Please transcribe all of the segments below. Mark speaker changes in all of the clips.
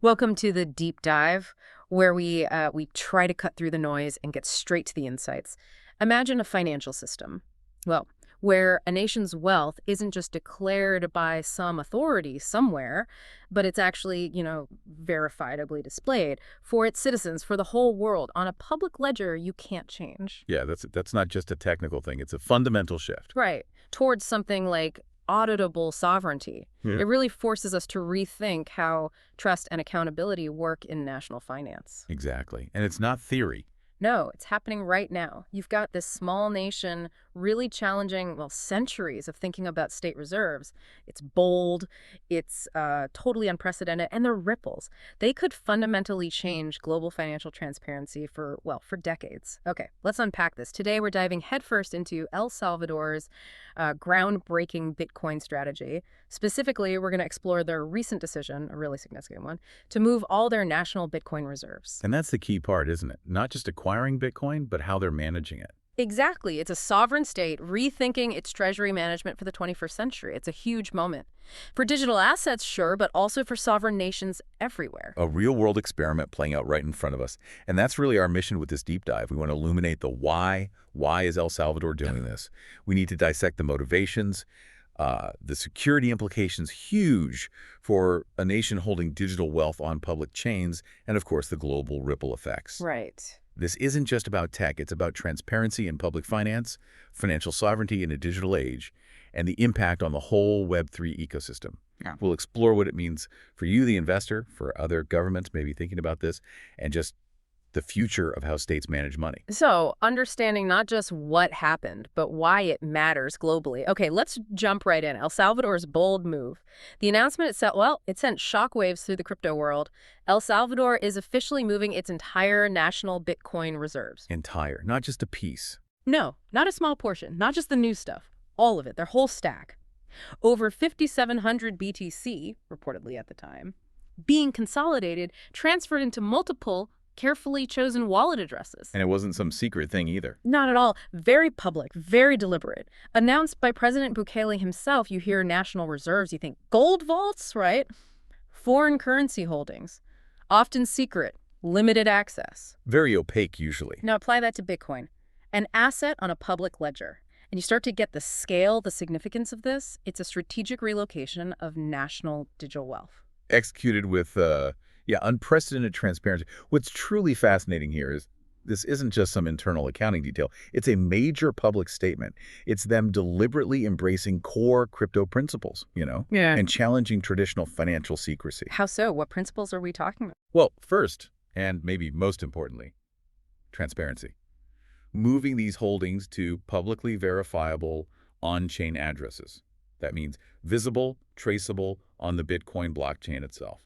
Speaker 1: Welcome to the deep dive, where we try to cut through the noise and get straight to the insights. Imagine a financial system, well, where a nation's wealth isn't just declared by some authority somewhere, but it's actually, verifiably displayed for its citizens, for the whole world, on a public ledger you can't change.
Speaker 2: Yeah, that's not just a technical thing. It's a fundamental shift.
Speaker 1: Right. Towards something like auditable sovereignty.
Speaker 2: Yeah.
Speaker 1: It really forces us to rethink how trust and accountability work in national finance.
Speaker 2: Exactly. And it's not theory.
Speaker 1: No, it's happening right now. You've got this small nation really challenging, well, centuries of thinking about state reserves. It's bold, it's totally unprecedented, and the ripples. They could fundamentally change global financial transparency for decades. Okay, let's unpack this. Today, we're diving headfirst into El Salvador's groundbreaking Bitcoin strategy. Specifically, we're going to explore their recent decision, a really significant one, to move all their national Bitcoin reserves.
Speaker 2: And that's the key part, isn't it? Not just acquiring Bitcoin, but how they're managing it.
Speaker 1: Exactly. It's a sovereign state rethinking its treasury management for the 21st century. It's a huge moment. For digital assets, sure, but also for sovereign nations everywhere.
Speaker 2: A real-world experiment playing out right in front of us. And that's really our mission with this deep dive. We want to illuminate the why. Why is El Salvador doing this? We need to dissect the motivations. The security implications huge for a nation holding digital wealth on public chains, and of course the global ripple effects.
Speaker 1: Right.
Speaker 2: This isn't just about tech, it's about transparency in public finance, financial sovereignty in a digital age, and the impact on the whole Web3 ecosystem.
Speaker 1: Yeah.
Speaker 2: We'll explore what it means for you, the investor, for other governments maybe thinking about this, and just the future of how states manage money.
Speaker 1: So, understanding not just what happened, but why it matters globally. Okay, let's jump right in. El Salvador's bold move. The announcement itself, well, it sent shockwaves through the crypto world. El Salvador is officially moving its entire national Bitcoin reserves.
Speaker 2: Entire, not just a piece.
Speaker 1: No, not a small portion, not just the new stuff. All of it, their whole stack. Over 5,700 BTC, reportedly at the time, being consolidated, transferred into multiple carefully chosen wallet addresses.
Speaker 2: And it wasn't some secret thing either.
Speaker 1: Not at all. Very public, very deliberate. Announced by President Bukele himself. You hear national reserves, you think gold vaults, right? Foreign currency holdings. Often secret, limited access.
Speaker 2: Very opaque usually.
Speaker 1: Now apply that to Bitcoin. An asset on a public ledger. And you start to get the scale, the significance of this. It's a strategic relocation of national digital wealth.
Speaker 2: Executed with unprecedented transparency. What's truly fascinating here is this isn't just some internal accounting detail. It's a major public statement. It's them deliberately embracing core crypto principles,
Speaker 1: Yeah.
Speaker 2: and challenging traditional financial secrecy.
Speaker 1: How so? What principles are we talking about?
Speaker 2: Well, first, and maybe most importantly, transparency. Moving these holdings to publicly verifiable on-chain addresses. That means visible, traceable on the Bitcoin blockchain itself.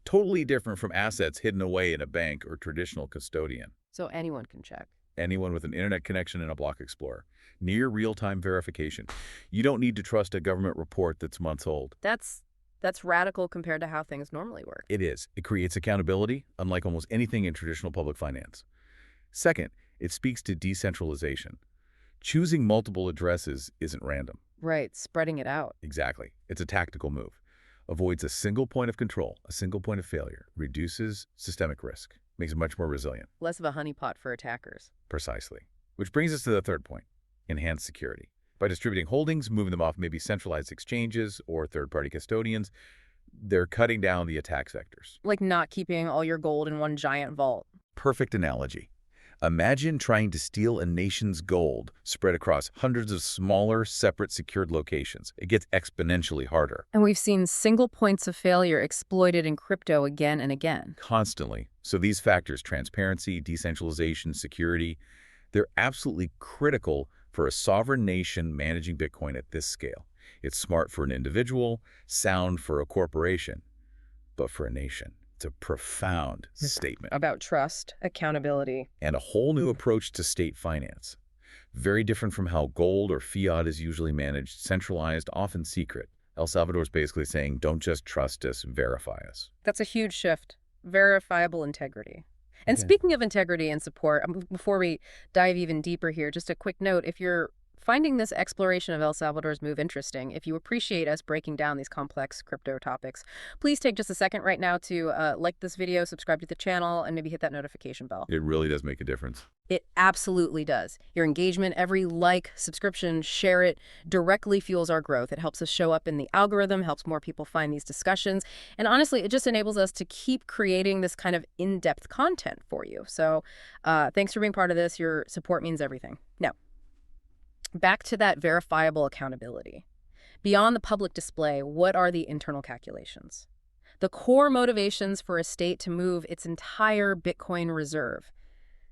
Speaker 2: Totally different from assets hidden away in a bank or traditional custodian.
Speaker 1: So anyone can check.
Speaker 2: Anyone with an internet connection and a block explorer. Near real-time verification. You don't need to trust a government report that's months old.
Speaker 1: That's radical compared to how things normally work.
Speaker 2: It is. It creates accountability, unlike almost anything in traditional public finance. Second, it speaks to decentralization. Choosing multiple addresses isn't random.
Speaker 1: Right, spreading it out.
Speaker 2: Exactly. It's a tactical move. Avoids a single point of control, a single point of failure, reduces systemic risk, makes it much more resilient.
Speaker 1: Less of a honeypot for attackers.
Speaker 2: Precisely. Which brings us to the third point, enhanced security. By distributing holdings, moving them off maybe centralized exchanges or third-party custodians, they're cutting down the attack vectors.
Speaker 1: Like not keeping all your gold in one giant vault.
Speaker 2: Perfect analogy. Imagine trying to steal a nation's gold spread across hundreds of smaller, separate, secured locations. It gets exponentially harder.
Speaker 1: And we've seen single points of failure exploited in crypto again and again.
Speaker 2: Constantly. So these factors, transparency, decentralization, security, they're absolutely critical for a sovereign nation managing Bitcoin at this scale. It's smart for an individual, sound for a corporation, but for a nation. It's a profound statement.
Speaker 1: About trust, accountability.
Speaker 2: And a whole new approach to state finance. Very different from how gold or fiat is usually managed, centralized, often secret. El Salvador's basically saying, don't just trust us, verify us.
Speaker 1: That's a huge shift. Verifiable integrity. And
Speaker 2: Okay.
Speaker 1: speaking of integrity and support, before we dive even deeper here, just a quick note, if you're finding this exploration of El Salvador's move interesting. If you appreciate us breaking down these complex crypto topics, please take just a second right now to like this video, subscribe to the channel, and maybe hit that notification bell.
Speaker 2: It really does make a difference.
Speaker 1: It absolutely does. Your engagement, every like, subscription, share it, directly fuels our growth. It helps us show up in the algorithm, helps more people find these discussions, and honestly, it just enables us to keep creating this kind of in-depth content for you. So thanks for being part of this. Your support means everything. Now, back to that verifiable accountability. Beyond the public display, what are the internal calculations? The core motivations for a state to move its entire Bitcoin reserve.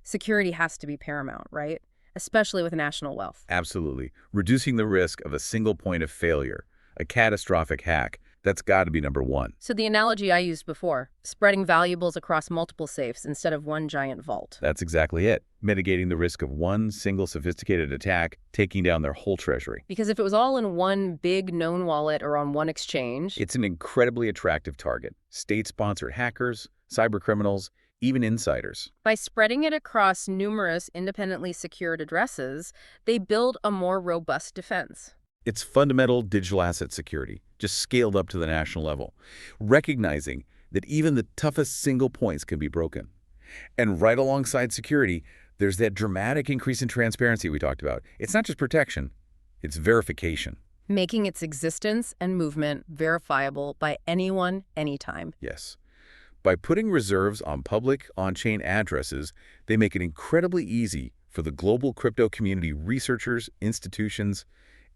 Speaker 1: Security has to be paramount, right? Especially with national wealth.
Speaker 2: Absolutely. Reducing the risk of a single point of failure, a catastrophic hack, that's got to be number one.
Speaker 1: So the analogy I used before, spreading valuables across multiple safes instead of one giant vault.
Speaker 2: That's exactly it. Mitigating the risk of one single sophisticated attack taking down their whole treasury.
Speaker 1: Because if it was all in one big known wallet or on one exchange...
Speaker 2: It's an incredibly attractive target. State-sponsored hackers, cybercriminals, even insiders.
Speaker 1: By spreading it across numerous independently secured addresses, they build a more robust defense.
Speaker 2: It's fundamental digital asset security, just scaled up to the national level, recognizing that even the toughest single points can be broken. And right alongside security, there's that dramatic increase in transparency we talked about. It's not just protection, it's verification.
Speaker 1: Making its existence and movement verifiable by anyone, anytime.
Speaker 2: Yes. By putting reserves on public on-chain addresses, they make it incredibly easy for the global crypto community, researchers, institutions,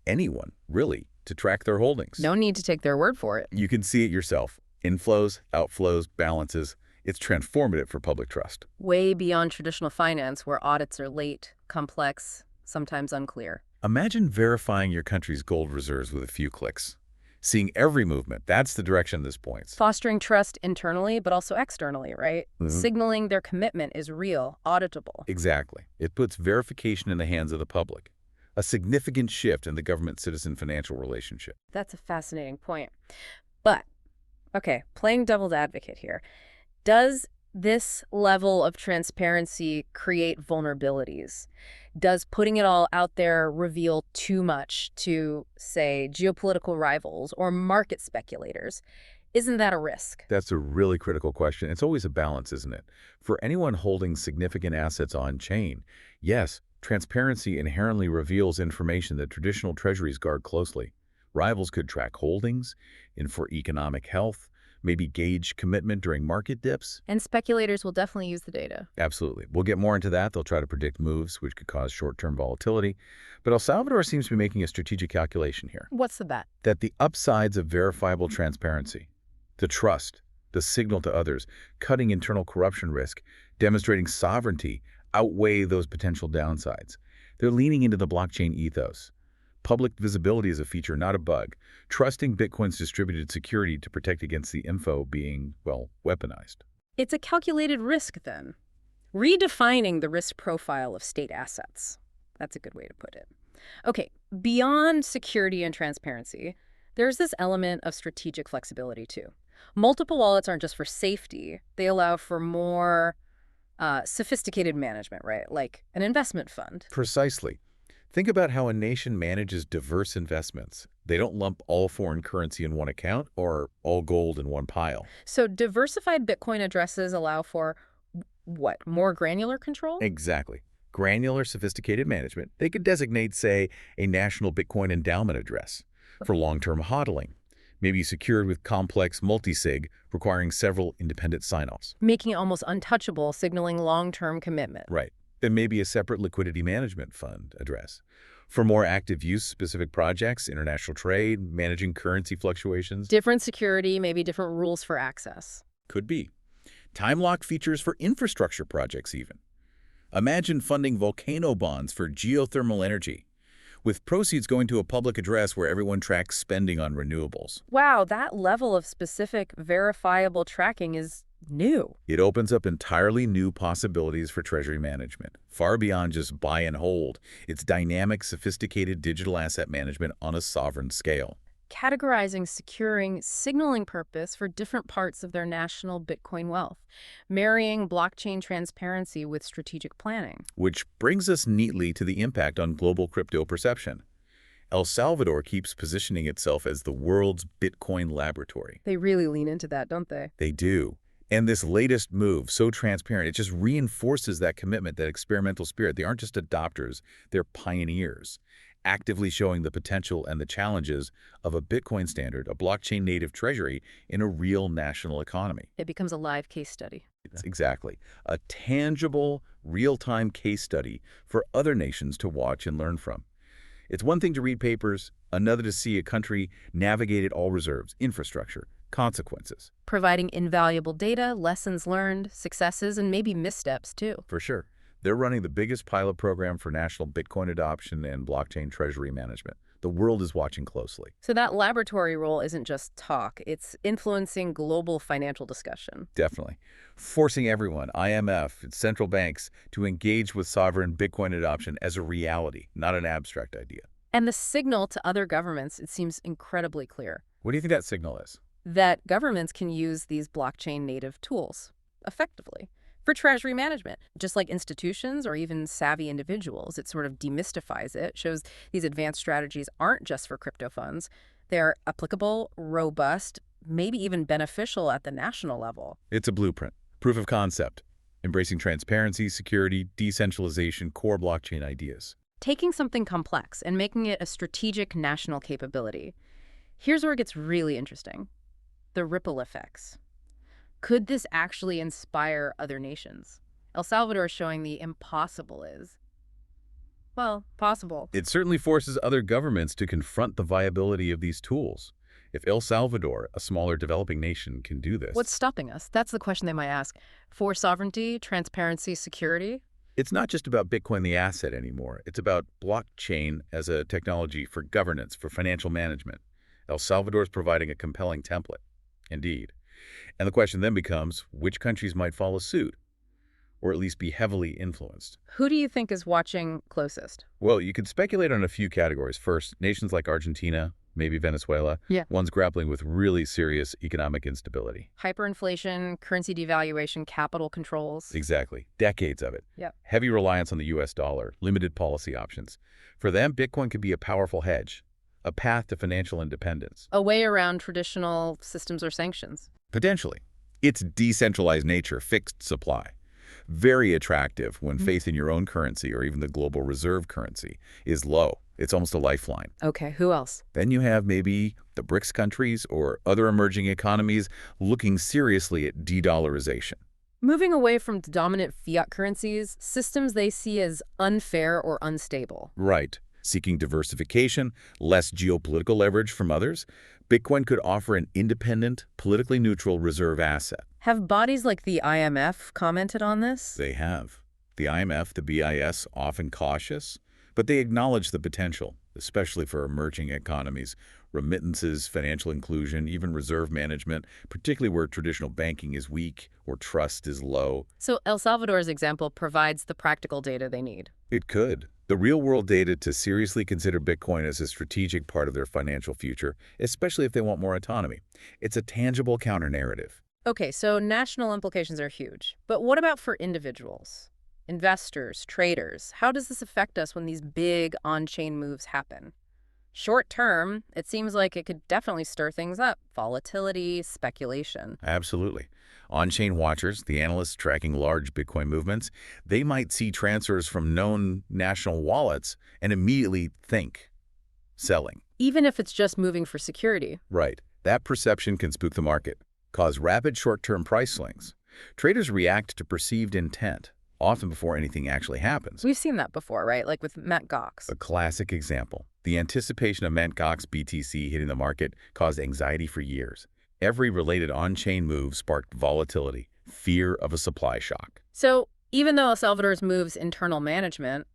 Speaker 2: anyone, really, to track their holdings.
Speaker 1: No need to take their word for it.
Speaker 2: You can see it yourself. Inflows, outflows, balances. It's transformative for public trust.
Speaker 1: Way beyond traditional finance, where audits are late, complex, sometimes unclear.
Speaker 2: Imagine verifying your country's gold reserves with a few clicks. Seeing every movement, that's the direction this points.
Speaker 1: Fostering trust internally, but also externally, right? Signaling their commitment is real, auditable.
Speaker 2: Exactly. It puts verification in the hands of the public. A significant shift in the government-citizen financial relationship.
Speaker 1: That's a fascinating point. But, okay, playing devil's advocate here, does this level of transparency create vulnerabilities? Does putting it all out there reveal too much to, say, geopolitical rivals or market speculators? Isn't that a risk?
Speaker 2: That's a really critical question. It's always a balance, isn't it? For anyone holding significant assets on-chain, yes, transparency inherently reveals information that traditional treasuries guard closely. Rivals could track holdings, infer economic health, maybe gauge commitment during market dips.
Speaker 1: And speculators will definitely use the data.
Speaker 2: Absolutely. We'll get more into that. They'll try to predict moves, which could cause short-term volatility. But El Salvador seems to be making a strategic calculation here.
Speaker 1: What's the bet?
Speaker 2: That the upsides of verifiable transparency, the trust, the signal to others, cutting internal corruption risk, demonstrating sovereignty, outweigh those potential downsides. They're leaning into the blockchain ethos. Public visibility is a feature, not a bug. Trusting Bitcoin's distributed security to protect against the info being, well, weaponized.
Speaker 1: It's a calculated risk, then. Redefining the risk profile of state assets. That's a good way to put it. Okay, beyond security and transparency, there's this element of strategic flexibility, too. Multiple wallets aren't just for safety. They allow for more sophisticated management, right? Like an investment fund.
Speaker 2: Precisely. Think about how a nation manages diverse investments. They don't lump all foreign currency in one account or all gold in one pile.
Speaker 1: So diversified Bitcoin addresses allow for, what, more granular control?
Speaker 2: Exactly. Granular, sophisticated management. They could designate, say, a national Bitcoin endowment address for long-term hodling, maybe secured with complex multi-sig requiring several independent sign-offs.
Speaker 1: Making it almost untouchable, signaling long-term commitment.
Speaker 2: Right. Then maybe a separate liquidity management fund address for more active use, specific projects, international trade, managing currency fluctuations.
Speaker 1: Different security, maybe different rules for access.
Speaker 2: Could be. Time lock features for infrastructure projects even. Imagine funding volcano bonds for geothermal energy, with proceeds going to a public address where everyone tracks spending on renewables.
Speaker 1: Wow, that level of specific, verifiable tracking is new.
Speaker 2: It opens up entirely new possibilities for treasury management, far beyond just buy and hold. It's dynamic, sophisticated digital asset management on a sovereign scale.
Speaker 1: categorizing, securing, signaling purpose for different parts of their national Bitcoin wealth, marrying blockchain transparency with strategic planning.
Speaker 2: Which brings us neatly to the impact on global crypto perception. El Salvador keeps positioning itself as the world's Bitcoin laboratory.
Speaker 1: They really lean into that, don't they?
Speaker 2: They do. And this latest move, so transparent, it just reinforces that commitment, that experimental spirit. They aren't just adopters, they're pioneers, actively showing the potential and the challenges of a Bitcoin standard, a blockchain-native treasury in a real national economy.
Speaker 1: It becomes a live case study.
Speaker 2: It's exactly a tangible, real-time case study for other nations to watch and learn from. It's one thing to read papers, another to see a country navigate all reserves, infrastructure, consequences.
Speaker 1: Providing invaluable data, lessons learned, successes, and maybe missteps too.
Speaker 2: For sure. They're running the biggest pilot program for national Bitcoin adoption and blockchain treasury management. The world is watching closely.
Speaker 1: So that laboratory role isn't just talk, it's influencing global financial discussion.
Speaker 2: Definitely. Forcing everyone, IMF, and central banks, to engage with sovereign Bitcoin adoption as a reality, not an abstract idea.
Speaker 1: And the signal to other governments, it seems incredibly clear.
Speaker 2: What do you think that signal is?
Speaker 1: That governments can use these blockchain native tools effectively for treasury management, just like institutions or even savvy individuals. It sort of demystifies it, shows these advanced strategies aren't just for crypto funds. They're applicable, robust, maybe even beneficial at the national level.
Speaker 2: It's a blueprint, proof of concept, embracing transparency, security, decentralization, core blockchain ideas.
Speaker 1: Taking something complex and making it a strategic national capability. Here's where it gets really interesting. The ripple effects. Could this actually inspire other nations? El Salvador is showing the impossible is, well, possible.
Speaker 2: It certainly forces other governments to confront the viability of these tools. If El Salvador, a smaller developing nation, can do this,
Speaker 1: What's stopping us? That's the question they might ask. For sovereignty, transparency, security?
Speaker 2: it's not just about Bitcoin the asset anymore. It's about blockchain as a technology for governance, for financial management. El Salvador is providing a compelling template. Indeed. And the question then becomes, which countries might follow suit, or at least be heavily influenced?
Speaker 1: Who do you think is watching closest?
Speaker 2: Well, you could speculate on a few categories. First, nations like Argentina, maybe Venezuela,
Speaker 1: Yeah.
Speaker 2: ones grappling with really serious economic instability.
Speaker 1: Hyperinflation, currency devaluation, capital controls.
Speaker 2: Exactly. Decades of it.
Speaker 1: Yep.
Speaker 2: Heavy reliance on the U.S. dollar, limited policy options. For them, Bitcoin could be a powerful hedge, a path to financial independence.
Speaker 1: A way around traditional systems or sanctions.
Speaker 2: Potentially. Its decentralized nature, fixed supply. Very attractive when faith in your own currency or even the global reserve currency is low. It's almost a lifeline.
Speaker 1: Okay, who else?
Speaker 2: Then you have maybe the BRICS countries or other emerging economies looking seriously at de-dollarization.
Speaker 1: Moving away from dominant fiat currencies, systems they see as unfair or unstable.
Speaker 2: Right. Seeking diversification, less geopolitical leverage from others, Bitcoin could offer an independent, politically neutral reserve asset.
Speaker 1: Have bodies like the IMF commented on this?
Speaker 2: They have. The IMF, the BIS, often cautious, but they acknowledge the potential, especially for emerging economies, remittances, financial inclusion, even reserve management, particularly where traditional banking is weak or trust is low.
Speaker 1: So El Salvador's example provides the practical data they need.
Speaker 2: It could. The real-world data to seriously consider Bitcoin as a strategic part of their financial future, especially if they want more autonomy. It's a tangible counter-narrative.
Speaker 1: Okay, so national implications are huge. But what about for individuals? Investors, traders? How does this affect us when these big on-chain moves happen? Short term, it seems like it could definitely stir things up. Volatility, speculation.
Speaker 2: Absolutely. On-chain watchers, the analysts tracking large Bitcoin movements, they might see transfers from known national wallets and immediately think, selling.
Speaker 1: Even if it's just moving for security.
Speaker 2: Right. That perception can spook the market, cause rapid short-term price swings. Traders react to perceived intent, often before anything actually happens.
Speaker 1: We've seen that before, right? Like with Mt. Gox.
Speaker 2: A classic example. The anticipation of Mt. Gox BTC hitting the market caused anxiety for years. Every related on-chain move sparked volatility, fear of a supply shock.
Speaker 1: So even though El Salvador's moves internal management,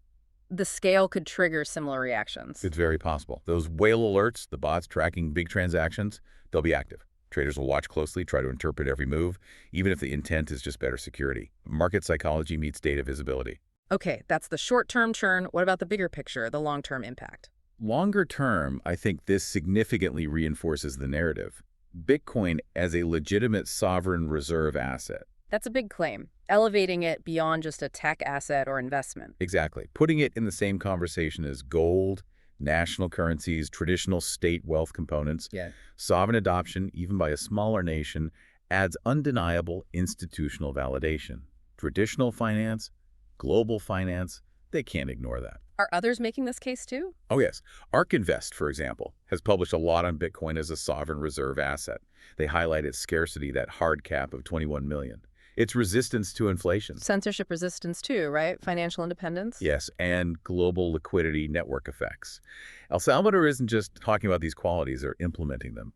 Speaker 1: the scale could trigger similar reactions.
Speaker 2: It's very possible. Those whale alerts, the bots tracking big transactions, they'll be active. Traders will watch closely, try to interpret every move, even if the intent is just better security. Market psychology meets data visibility.
Speaker 1: Okay, that's the short-term churn. What about the bigger picture, the long-term impact?
Speaker 2: Longer term, I think this significantly reinforces the narrative. Bitcoin as a legitimate sovereign reserve asset.
Speaker 1: That's a big claim, elevating it beyond just a tech asset or investment.
Speaker 2: Exactly. Putting it in the same conversation as gold, national currencies, traditional state wealth components,
Speaker 1: Yeah.
Speaker 2: sovereign adoption, even by a smaller nation, adds undeniable institutional validation. Traditional finance, global finance, they can't ignore that.
Speaker 1: Are others making this case too?
Speaker 2: Oh yes, ARK Invest, for example, has published a lot on Bitcoin as a sovereign reserve asset. They highlight its scarcity, that hard cap of 21 million. Its resistance to inflation.
Speaker 1: Censorship resistance too, right? Financial independence?
Speaker 2: Yes, and global liquidity network effects. El Salvador isn't just talking about these qualities or implementing them.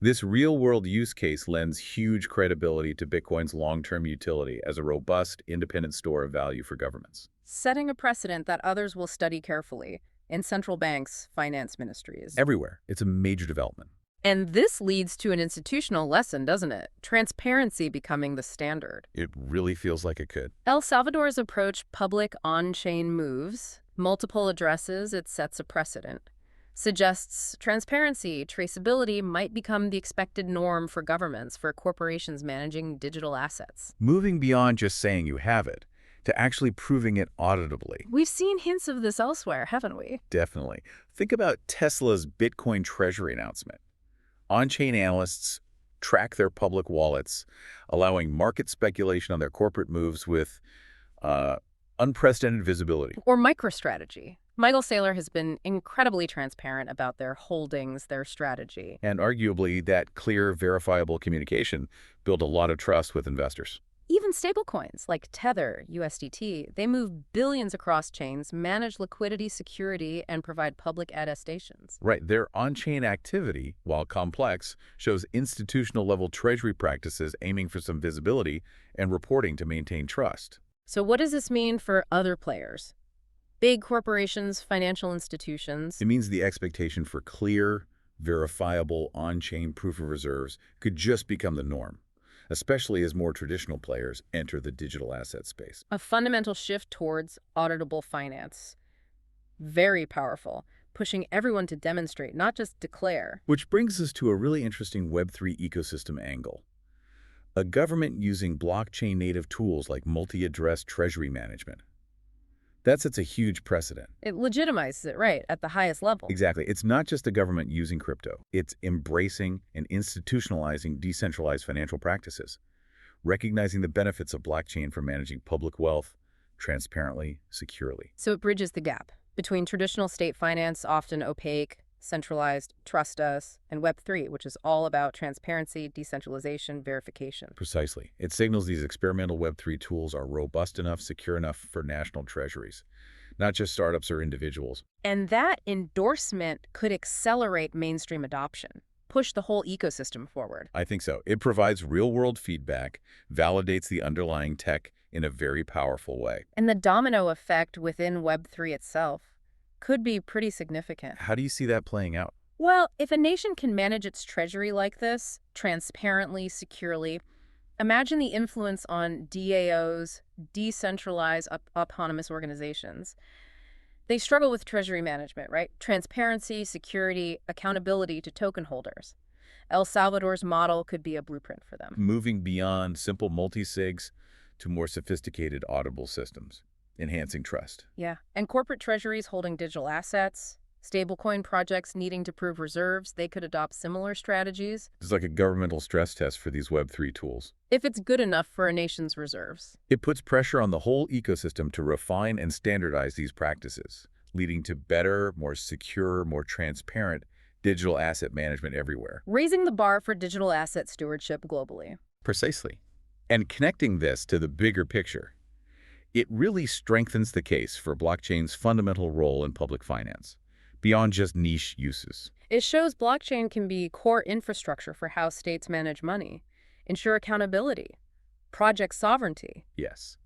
Speaker 2: This real-world use case lends huge credibility to Bitcoin's long-term utility as a robust, independent store of value for governments.
Speaker 1: Setting a precedent that others will study carefully in central banks, finance ministries.
Speaker 2: Everywhere, it's a major development.
Speaker 1: And this leads to an institutional lesson, doesn't it? Transparency becoming the standard.
Speaker 2: It really feels like it could.
Speaker 1: El Salvador's approach public on-chain moves, multiple addresses, it sets a precedent. Suggests transparency, traceability might become the expected norm for governments, for corporations managing digital assets.
Speaker 2: Moving beyond just saying you have it, to actually proving it auditably.
Speaker 1: We've seen hints of this elsewhere, haven't we?
Speaker 2: Definitely. Think about Tesla's Bitcoin Treasury announcement. On-chain analysts track their public wallets, allowing market speculation on their corporate moves with unprecedented visibility.
Speaker 1: Or MicroStrategy. Michael Saylor has been incredibly transparent about their holdings, their strategy.
Speaker 2: And arguably, that clear, verifiable communication built a lot of trust with investors.
Speaker 1: Even stablecoins like Tether, USDT, they move billions across chains, manage liquidity, security, and provide public attestations.
Speaker 2: Right, their on-chain activity, while complex, shows institutional-level treasury practices aiming for some visibility and reporting to maintain trust.
Speaker 1: So what does this mean for other players? Big corporations, financial institutions.
Speaker 2: It means the expectation for clear, verifiable on-chain proof of reserves could just become the norm, especially as more traditional players enter the digital asset space.
Speaker 1: A fundamental shift towards auditable finance. Very powerful, pushing everyone to demonstrate, not just declare.
Speaker 2: Which brings us to a really interesting Web3 ecosystem angle. A government using blockchain-native tools like multi-address treasury management. That sets a huge precedent.
Speaker 1: It legitimizes it, right, at the highest level.
Speaker 2: Exactly. It's not just the government using crypto. It's embracing and institutionalizing decentralized financial practices, recognizing the benefits of blockchain for managing public wealth transparently, securely.
Speaker 1: So it bridges the gap between traditional state finance, often opaque, centralized, trust us, and Web3, which is all about transparency, decentralization, verification.
Speaker 2: Precisely. It signals these experimental Web3 tools are robust enough, secure enough for national treasuries, not just startups or individuals.
Speaker 1: And that endorsement could accelerate mainstream adoption, push the whole ecosystem forward.
Speaker 2: I think so. It provides real-world feedback, validates the underlying tech in a very powerful way.
Speaker 1: And the domino effect within Web3 itself could be pretty significant.
Speaker 2: How do you see that playing out?
Speaker 1: Well, if a nation can manage its treasury like this, transparently, securely, imagine the influence on DAOs, decentralized autonomous organizations. They struggle with treasury management, right? Transparency, security, accountability to token holders. El Salvador's model could be a blueprint for them.
Speaker 2: Moving beyond simple multi-sigs to more sophisticated auditable systems, enhancing trust.
Speaker 1: Yeah, and corporate treasuries holding digital assets, stablecoin projects needing to prove reserves, they could adopt similar strategies.
Speaker 2: It's like a governmental stress test for these Web3 tools.
Speaker 1: If it's good enough for a nation's reserves.
Speaker 2: It puts pressure on the whole ecosystem to refine and standardize these practices, leading to better, more secure, more transparent digital asset management everywhere.
Speaker 1: Raising the bar for digital asset stewardship globally.
Speaker 2: Precisely. And connecting this to the bigger picture, it really strengthens the case for blockchain's fundamental role in public finance, beyond just niche uses.
Speaker 1: It shows blockchain can be core infrastructure for how states manage money, ensure accountability, project sovereignty.
Speaker 2: Yes.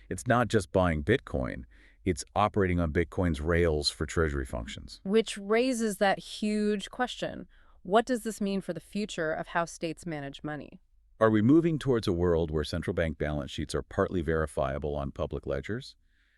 Speaker 2: It's not just buying Bitcoin, it's operating on Bitcoin's rails for treasury functions.
Speaker 1: Which raises that huge question. What does this mean for the future of how states manage money?
Speaker 2: Are we moving towards a world where central bank balance sheets are partly verifiable on public ledgers,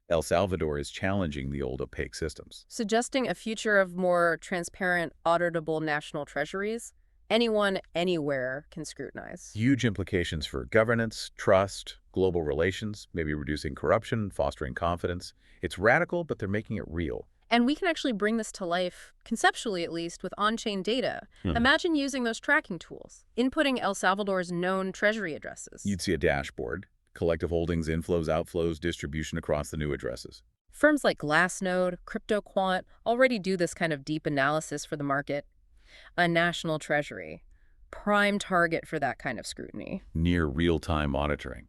Speaker 2: El Salvador is challenging the old opaque systems.
Speaker 1: Suggesting a future of more transparent, auditable national treasuries anyone, anywhere can scrutinize.
Speaker 2: Huge implications for governance, trust, global relations, maybe reducing corruption, fostering confidence. It's radical, but they're making it real.
Speaker 1: And we can actually bring this to life, conceptually at least, with on-chain data. Imagine using those tracking tools, inputting El Salvador's known treasury addresses.
Speaker 2: You'd see a dashboard, collective holdings, inflows, outflows, distribution across the new addresses.
Speaker 1: Firms like Glassnode, CryptoQuant already do this kind of deep analysis for the market. A national treasury, prime target for that kind of scrutiny.
Speaker 2: Near real-time monitoring.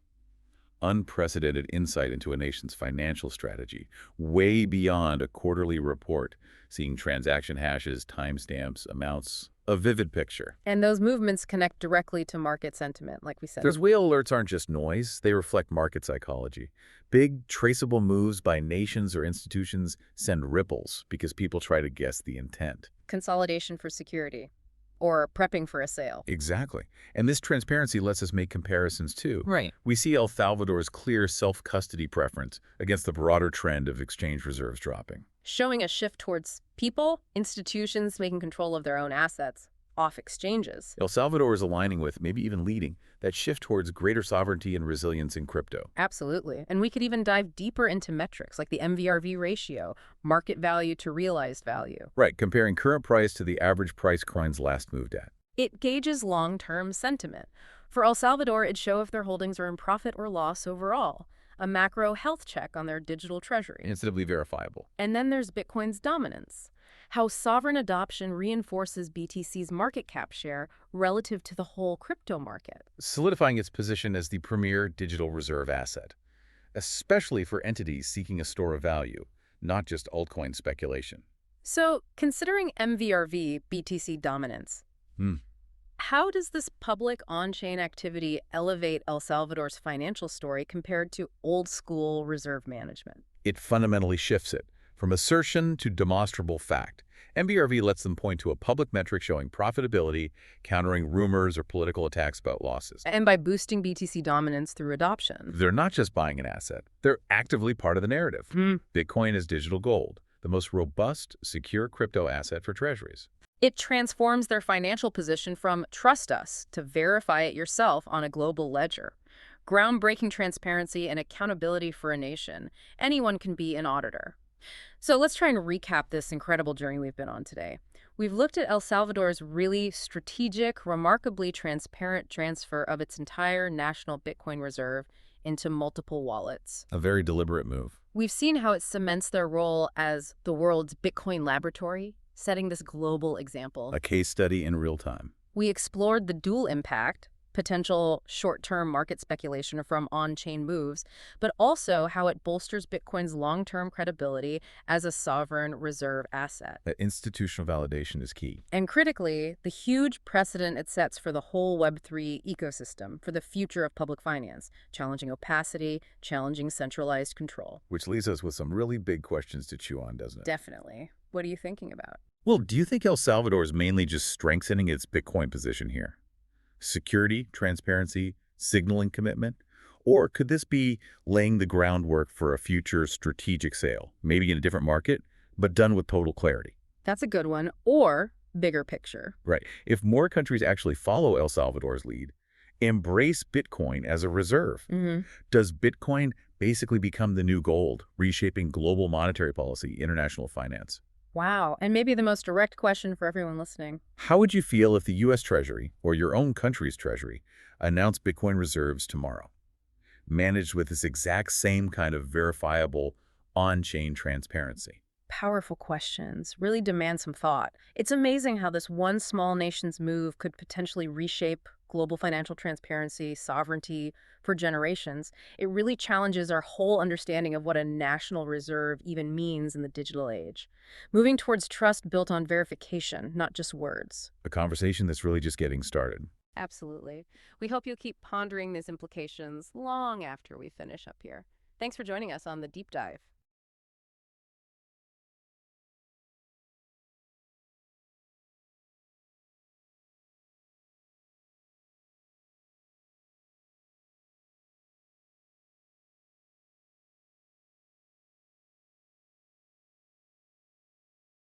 Speaker 2: Unprecedented insight into a nation's financial strategy, way beyond a quarterly report, seeing transaction hashes, timestamps, amounts, a vivid picture.
Speaker 1: And those movements connect directly to market sentiment, like we said.
Speaker 2: Those whale alerts aren't just noise, they reflect market psychology. Big, traceable moves by nations or institutions send ripples because people try to guess the intent.
Speaker 1: Consolidation for security, or prepping for a sale.
Speaker 2: Exactly. And this transparency lets us make comparisons too.
Speaker 1: Right.
Speaker 2: We see El Salvador's clear self-custody preference against the broader trend of exchange reserves dropping.
Speaker 1: Showing a shift towards people, institutions making control of their own assets, off exchanges.
Speaker 2: El Salvador is aligning with, maybe even leading, that shift towards greater sovereignty and resilience in crypto.
Speaker 1: Absolutely. And we could even dive deeper into metrics like the MVRV ratio, market value to realized value.
Speaker 2: Right, comparing current price to the average price coins last moved at.
Speaker 1: It gauges long-term sentiment. For El Salvador, it'd show if their holdings are in profit or loss overall, a macro health check on their digital treasury.
Speaker 2: Instantly verifiable.
Speaker 1: And then there's Bitcoin's dominance, how sovereign adoption reinforces BTC's market cap share relative to the whole crypto market.
Speaker 2: Solidifying its position as the premier digital reserve asset, especially for entities seeking a store of value, not just altcoin speculation.
Speaker 1: So, considering MVRV, BTC dominance, how does this public on-chain activity elevate El Salvador's financial story compared to old-school reserve management?
Speaker 2: It fundamentally shifts it from assertion to demonstrable fact. MVRV lets them point to a public metric showing profitability, countering rumors or political attacks about losses.
Speaker 1: And by boosting BTC dominance through adoption.
Speaker 2: They're not just buying an asset, they're actively part of the narrative. Bitcoin is digital gold, the most robust, secure crypto asset for treasuries.
Speaker 1: It transforms their financial position from trust us to verify it yourself on a global ledger. Groundbreaking transparency and accountability for a nation. Anyone can be an auditor. So let's try and recap this incredible journey we've been on today. We've looked at El Salvador's really strategic, remarkably transparent transfer of its entire national Bitcoin reserve into multiple wallets.
Speaker 2: A very deliberate move.
Speaker 1: We've seen how it cements their role as the world's Bitcoin laboratory, setting this global example.
Speaker 2: A case study in real time.
Speaker 1: We explored the dual impact, potential short-term market speculation from on-chain moves, but also how it bolsters Bitcoin's long-term credibility as a sovereign reserve asset.
Speaker 2: That institutional validation is key.
Speaker 1: And critically, the huge precedent it sets for the whole Web3 ecosystem, for the future of public finance, challenging opacity, challenging centralized control.
Speaker 2: Which leaves us with some really big questions to chew on, doesn't it?
Speaker 1: Definitely. What are you thinking about?
Speaker 2: Well, do you think El Salvador is mainly just strengthening its Bitcoin position here? Security, transparency, signaling commitment? Or could this be laying the groundwork for a future strategic sale, maybe in a different market, but done with total clarity?
Speaker 1: That's a good one. Or bigger picture.
Speaker 2: Right. If more countries actually follow El Salvador's lead, embrace Bitcoin as a reserve, does Bitcoin basically become the new gold, reshaping global monetary policy, international finance?
Speaker 1: Wow. And maybe the most direct question for everyone listening.
Speaker 2: How would you feel if the U.S. Treasury, or your own country's Treasury, announced Bitcoin reserves tomorrow, managed with this exact same kind of verifiable on-chain transparency?
Speaker 1: Powerful questions, really demand some thought. It's amazing how this one small nation's move could potentially reshape global financial transparency, sovereignty for generations. It really challenges our whole understanding of what a national reserve even means in the digital age. Moving towards trust built on verification, not just words.
Speaker 2: A conversation that's really just getting started.
Speaker 1: Absolutely. We hope you'll keep pondering these implications long after we finish up here. Thanks for joining us on The Deep Dive.